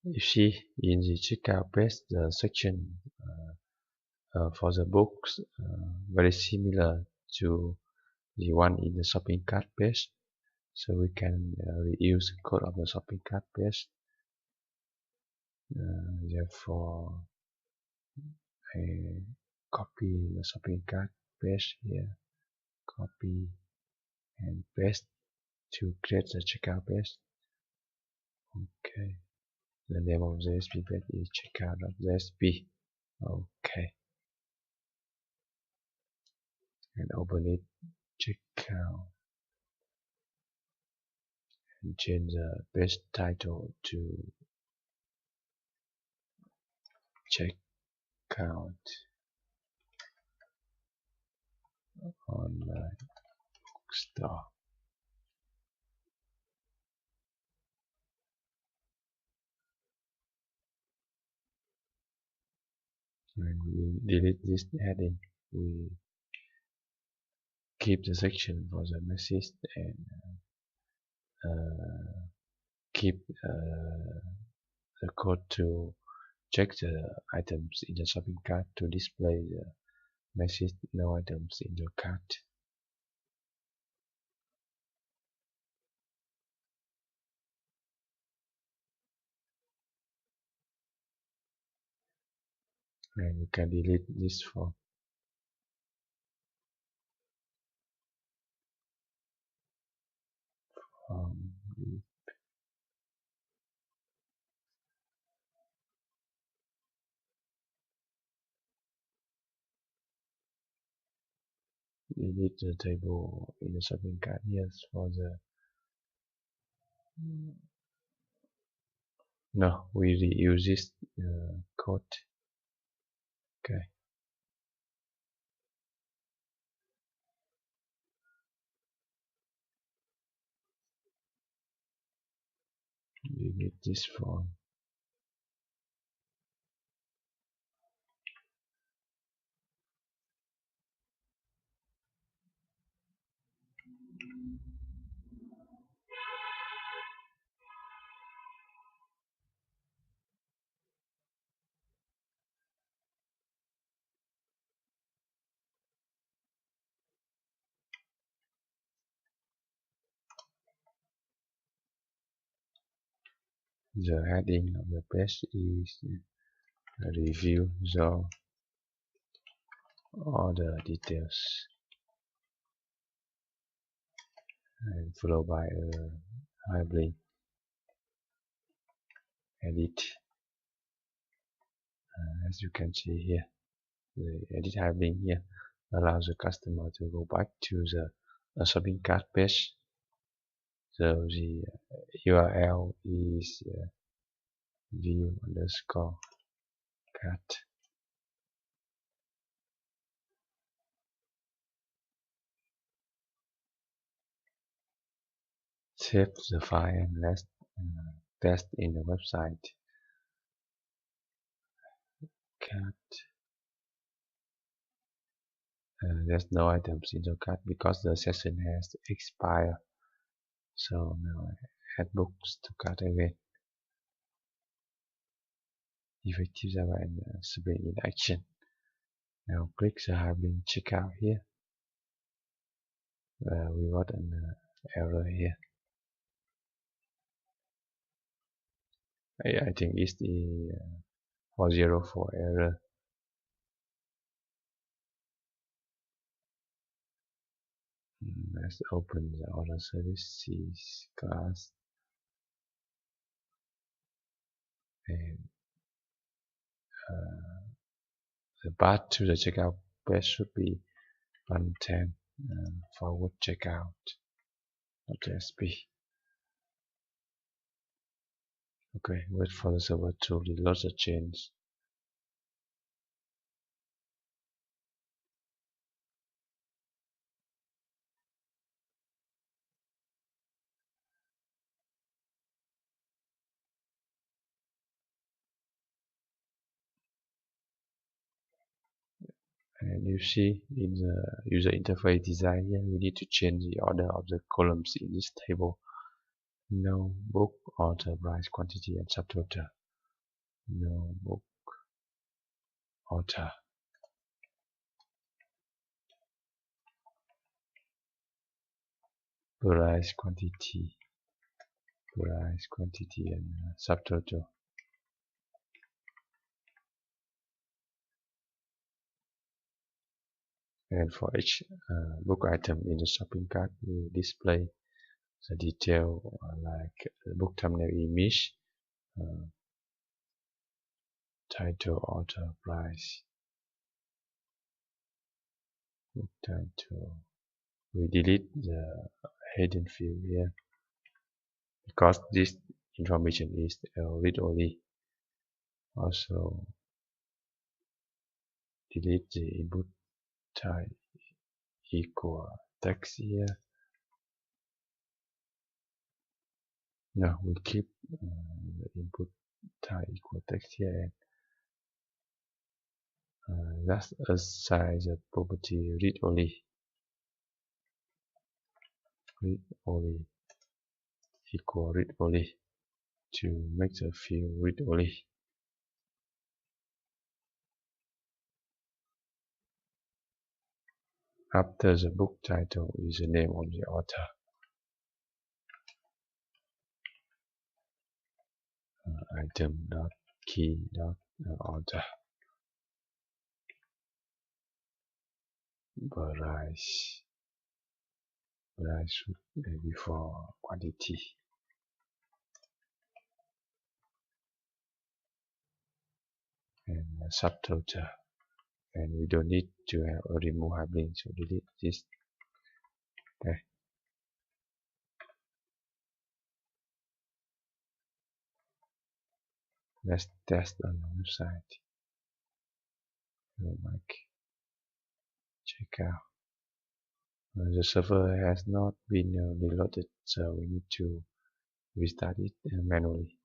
You see in the checkout page, the section for the books very similar to the one in the shopping cart page. So we can reuse the code of the shopping cart page. Therefore, I copy the shopping cart page here, copy and paste to create the checkout page. Okay, the name of the JSP page is checkout.jsp. Okay, and open it, checkout, and change the page title to checkout online bookstore. When we delete this heading, we keep the section for the message and keep the code to check the items in the shopping cart to display the message no items in your cart. And we can delete this form. Delete the table in the shopping cart. Yes, for the no, we reuse this code. Okay. Delete this form. The heading of the page is review the order details, and followed by a hyperlink. Edit. As you can see here, the edit hyperlink here allows the customer to go back to the shopping cart page. So the URL is view_cart. Save the file and let's test in the website. Cart. There's no items in the cart because the session has expired. So now I add books to cart again. Effective Java and Spring in action. Now click the hyperlink checkout here. We got an error here. I think it's the 404 error. Let's open the order services class and the path to the checkout page should be 110 forward checkout.jsp. Okay, wait for the server to reload the change. And you see in the user interface design here, we need to change the order of the columns in this table. No book, order, price, quantity, and subtotal. no book author. Price quantity and subtotal. And for each book item in the shopping cart, we display the detail like the book thumbnail image, title, author, price, book title. We delete the hidden field here because this information is read only. Also delete the input type equal text here. Now we keep the input type equal text here, and let's assign the property read only equal read only to make the field read only. After the book title is the name of the author. Item dot key dot author. Price should be before quantity. And subtotal. And we don't need to have a remove hyperlink, so delete this. Okay. Let's test on the website. Check out. The server has not been reloaded, so we need to restart it manually.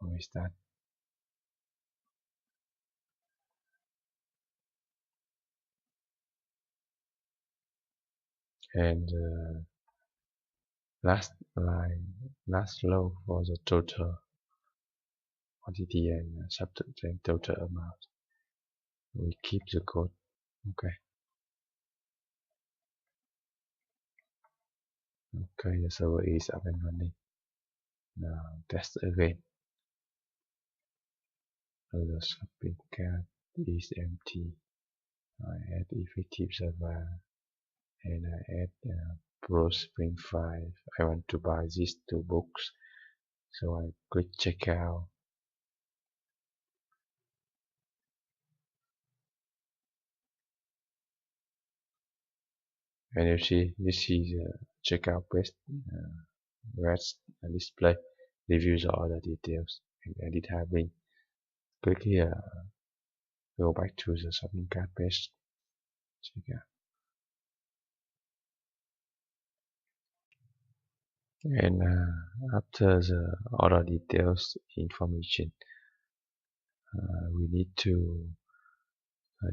Restart. And last row for the total quantity and subtotal and total amount. We keep the code. Okay. Okay, the server is up and running. Now test again. The shopping cart is empty. I add effective server and I add Pro Spring 5. I want to buy these two books, so I click checkout. And you see, this is the checkout page where display reviews or other details and edit hyperlink. Click here, go back to the shopping cart page. Checkout. And after the order details information, we need to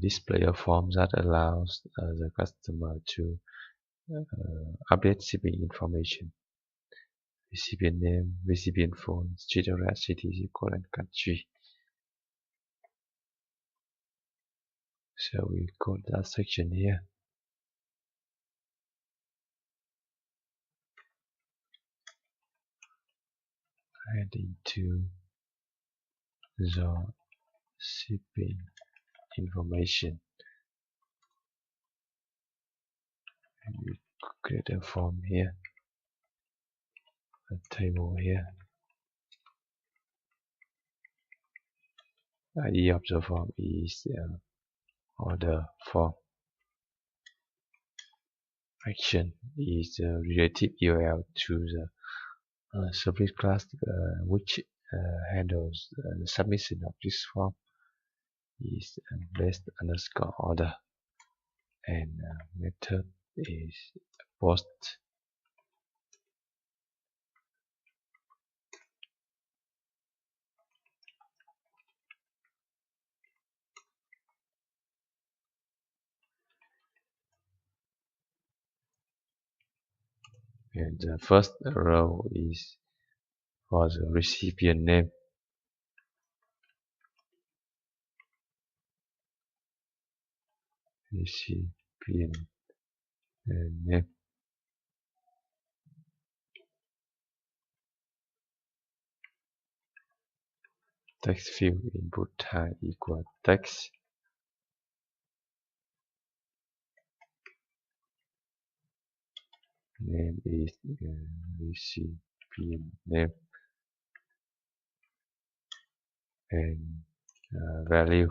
display a form that allows the customer to update shipping information, recipient name, recipient phone, street address, city, zip code, and country. So we code that section here. And into the shipping information, and we create a form here, a table here. ID of the form is order form. Action is the relative URL to the service class which handles the submission of this form is best underscore order, and method is post. And the first row is for the recipient name. recipient name. Text field input type equal text. Name is recipient name, and value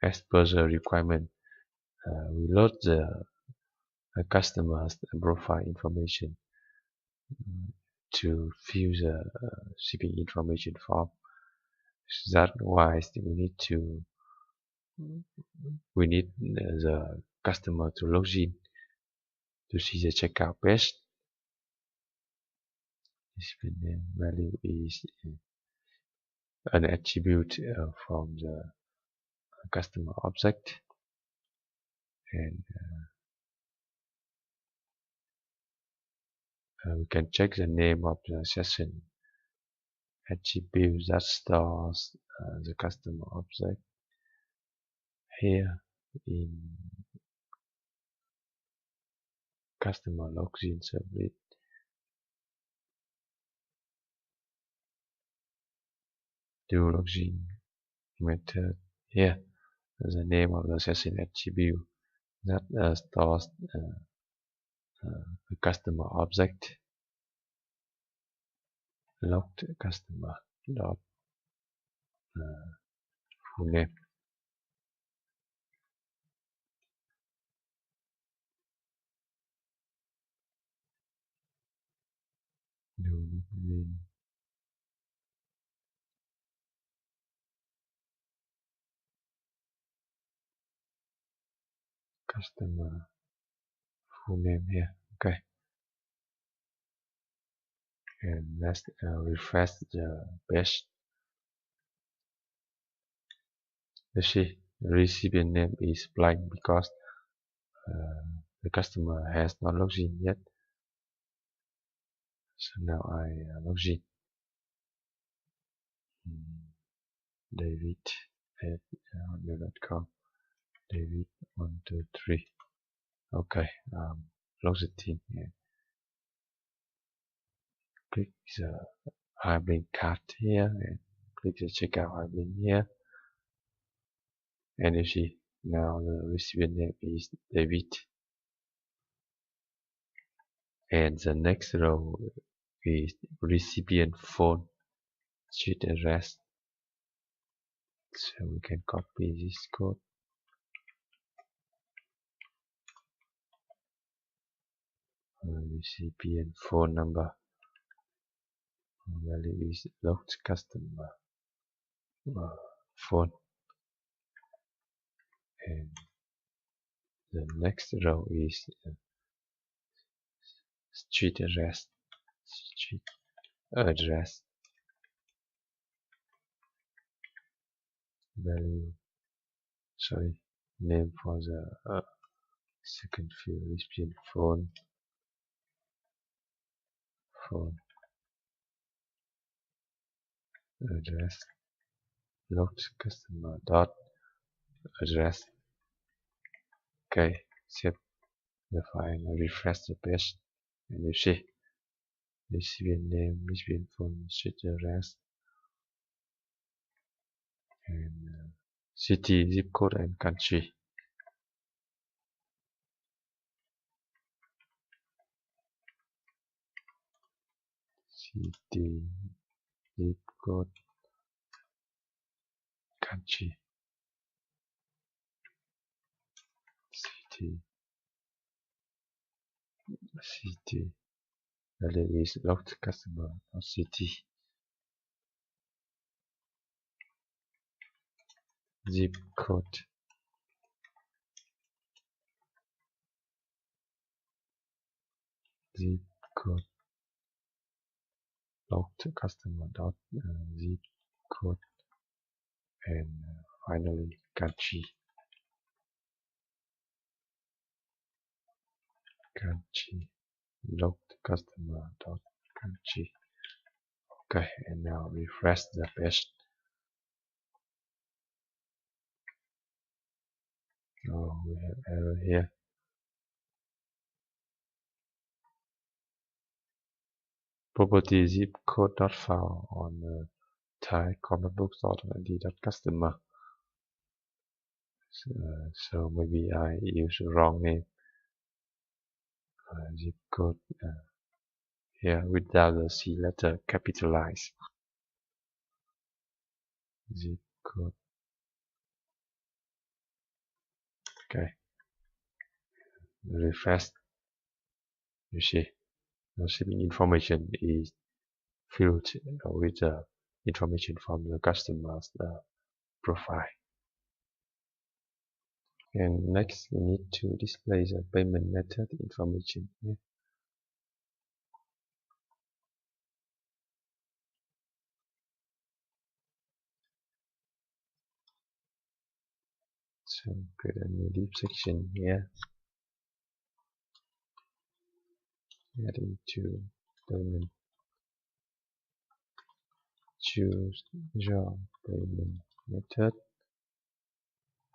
as per the requirement. We load the customer's profile information to fill the shipping information form. That's why we need the customer to log in to see the checkout page. Display name value is an attribute from the customer object, and we can check the name of the session attribute that stores the customer object here in customer login service. Do login method here, the name of the session attribute that stores the customer object. Logged customer dot full name. Do login customer full name here. Okay, and let's refresh the page. You see, the recipient name is blank because the customer has not logged in yet. So now I log in. David at hotmail.com. David123. Okay, log it in and click the Hyperlink card here and click the checkout Hyperlink here. And you see, now the recipient name is David. And the next row is recipient phone street address. So we can copy this code. Recipient phone number. Value is logged customer phone. And the next row is street address. Street address. Value. Sorry. Name for the second field. Recipient phone. Phone. Address. Logged customer dot address. Okay. Save the file and refresh the page. And you see. Recipient name, recipient phone, street address, and city, zip code, and country. City, zip code, country. City. Value is logged customer, not city. Zip code. Zip code. Logged customer dot zip code, and finally country. Country. Logged customer dot country. Okay, and now refresh the page. Oh, we have error here. Property zip code not found on Thai comic book.id.customer. So maybe I use the wrong name. Zip code here without the C letter capitalized. Zip code. Okay. Refresh. You see, the shipping information is filled with the information from the customer's profile. And next, we need to display the payment method information here. So create a new div section here. Add into payment. Choose your payment method.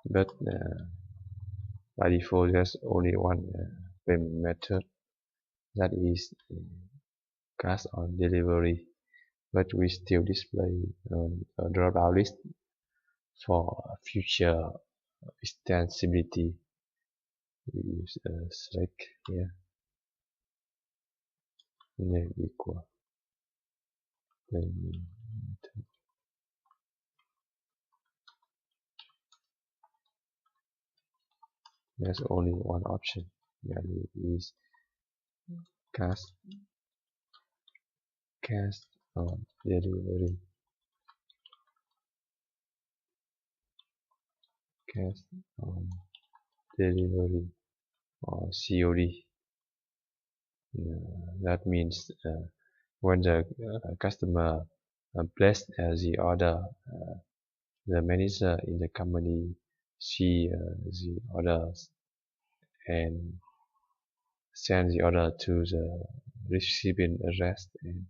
But by default, there's only one payment method, that is cash on delivery. But we still display a drop-down list for future extensibility. We use select here, name equal payment method. There's only one option, that is cash on delivery. Cash on delivery or COD. That means when the customer placed the order, the manager in the company see the orders and send the order to the recipient address, and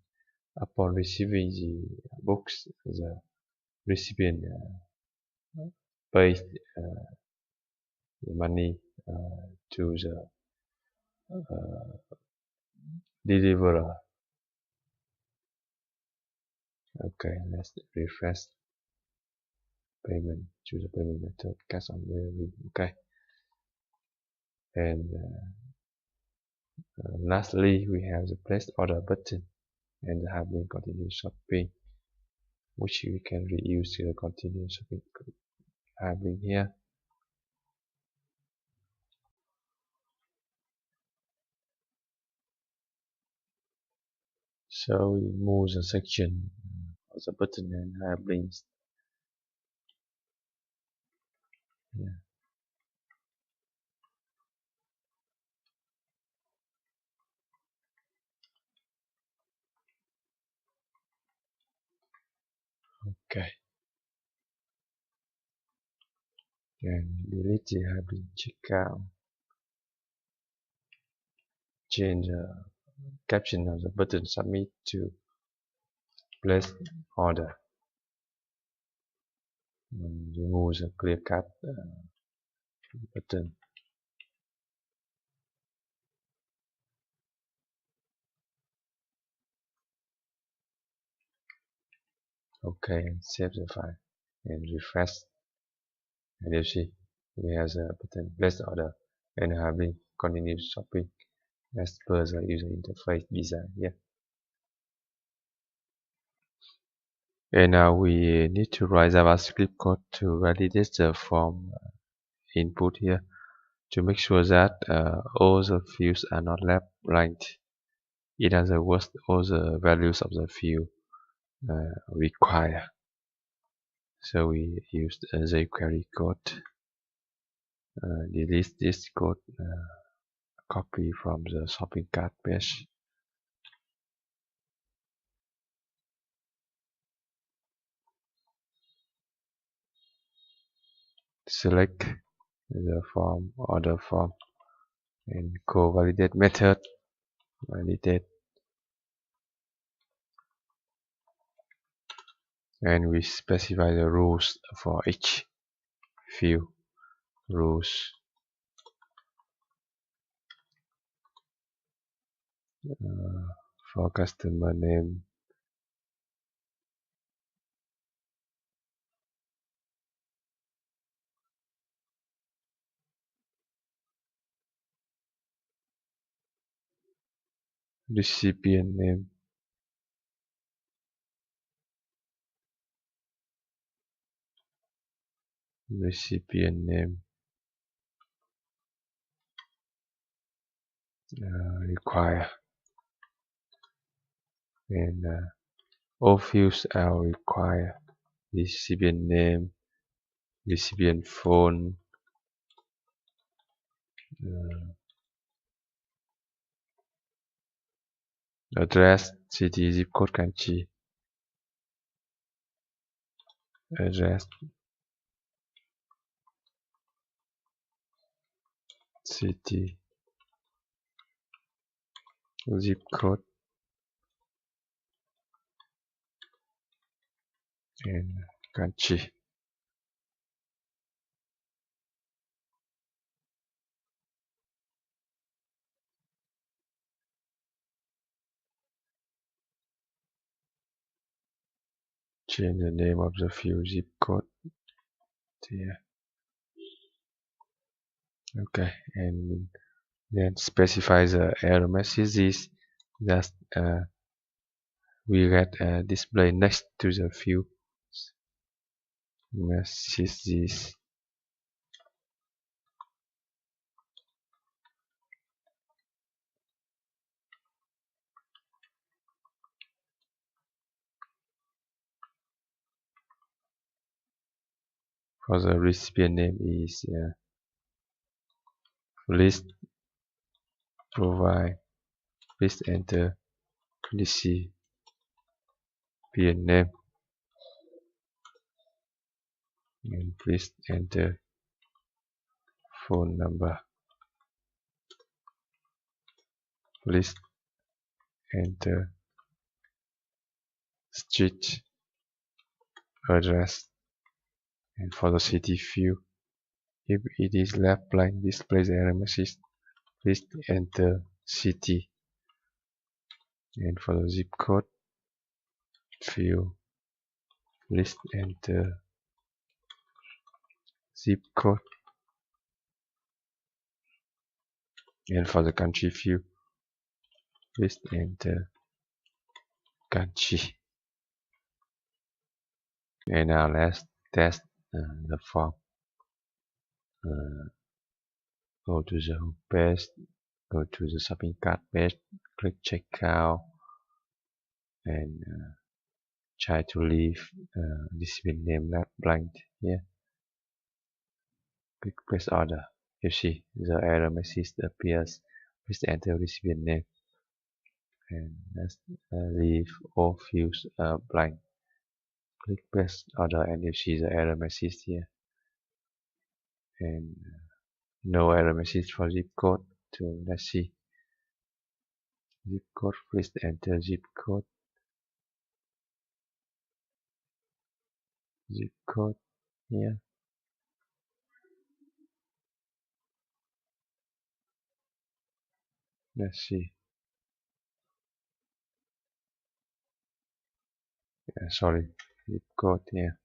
upon receiving the books, the recipient pays the money to the deliverer. Okay, let's refresh payment, choose the payment method, cash on delivery. Okay, and lastly, we have the place order button and the Hardlink continue shopping, which we can reuse to continue shopping Hardlink here. So we move the section of the button and Hardlinks. Yeah. Okay. And delete the Hardlink checkout. Change the caption of the button submit to place order. And remove the clear cut button. Okay, and save the file and refresh. And you see we have the button place order and Hardlink continue shopping as per the user interface design here. And now we need to write JavaScript code to validate the form input here, to make sure that all the fields are not left blank. In other words, all the values of the field require. So we used the query code. Delete this code, copy from the shopping cart page. Select the form, order form, and co-validate method. Validate. And we specify the rules for each field. rules. For customer name, recipient name, recipient name, require, and all fields are required. Recipient name, recipient phone, address, city, zip code, country, address, city, zip code, and country. Change the name of the field, zip code here. Okay, and then specify the error messages that we get display next to the field messages. For the recipient name is list provide, please enter recipient name and please enter phone number, please enter street address, and for the city field, if it is left blank, displays error message, please enter city, and for the zip code field, please enter zip code, and for the country field, please enter country. And now let's test the form. Go to the home page, go to the shopping cart page, click checkout, and try to leave recipient name left blank here. Click place order. You see the error message appears. Please enter recipient name, and let's leave all fields blank. Click place order, and you see the error message here, and no error message for zip code. So let's see zip code. Please enter zip code, zip code here. Let's see. Sorry, zip code here.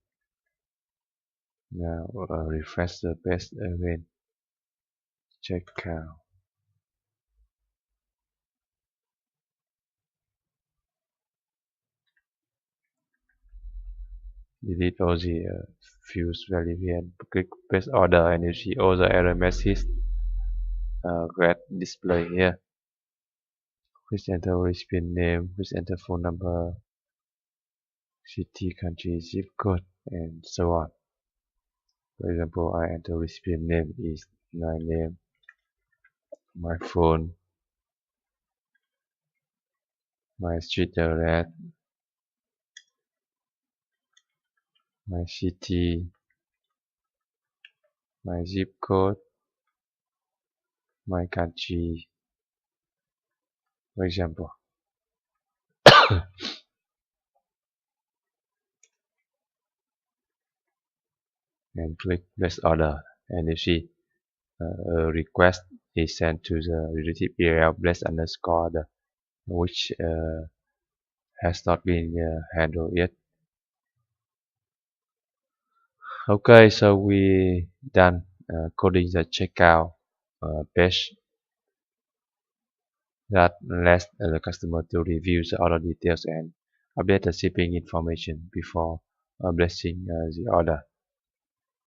Now refresh the page again. Check out. Delete all the fields value here. Click place order, and you see all the error messages get display here. Please enter recipient name. Please enter phone number, city, country, zip code, and so on. For example, I enter recipient name is my name, my phone, my street address, my city, my zip code, my country, for example. And click place order. and you see a request is sent to the relative area blessed underscore the which has not been handled yet. Okay, so we done coding the checkout page that lets the customer to review the order details and update the shipping information before blessing the order.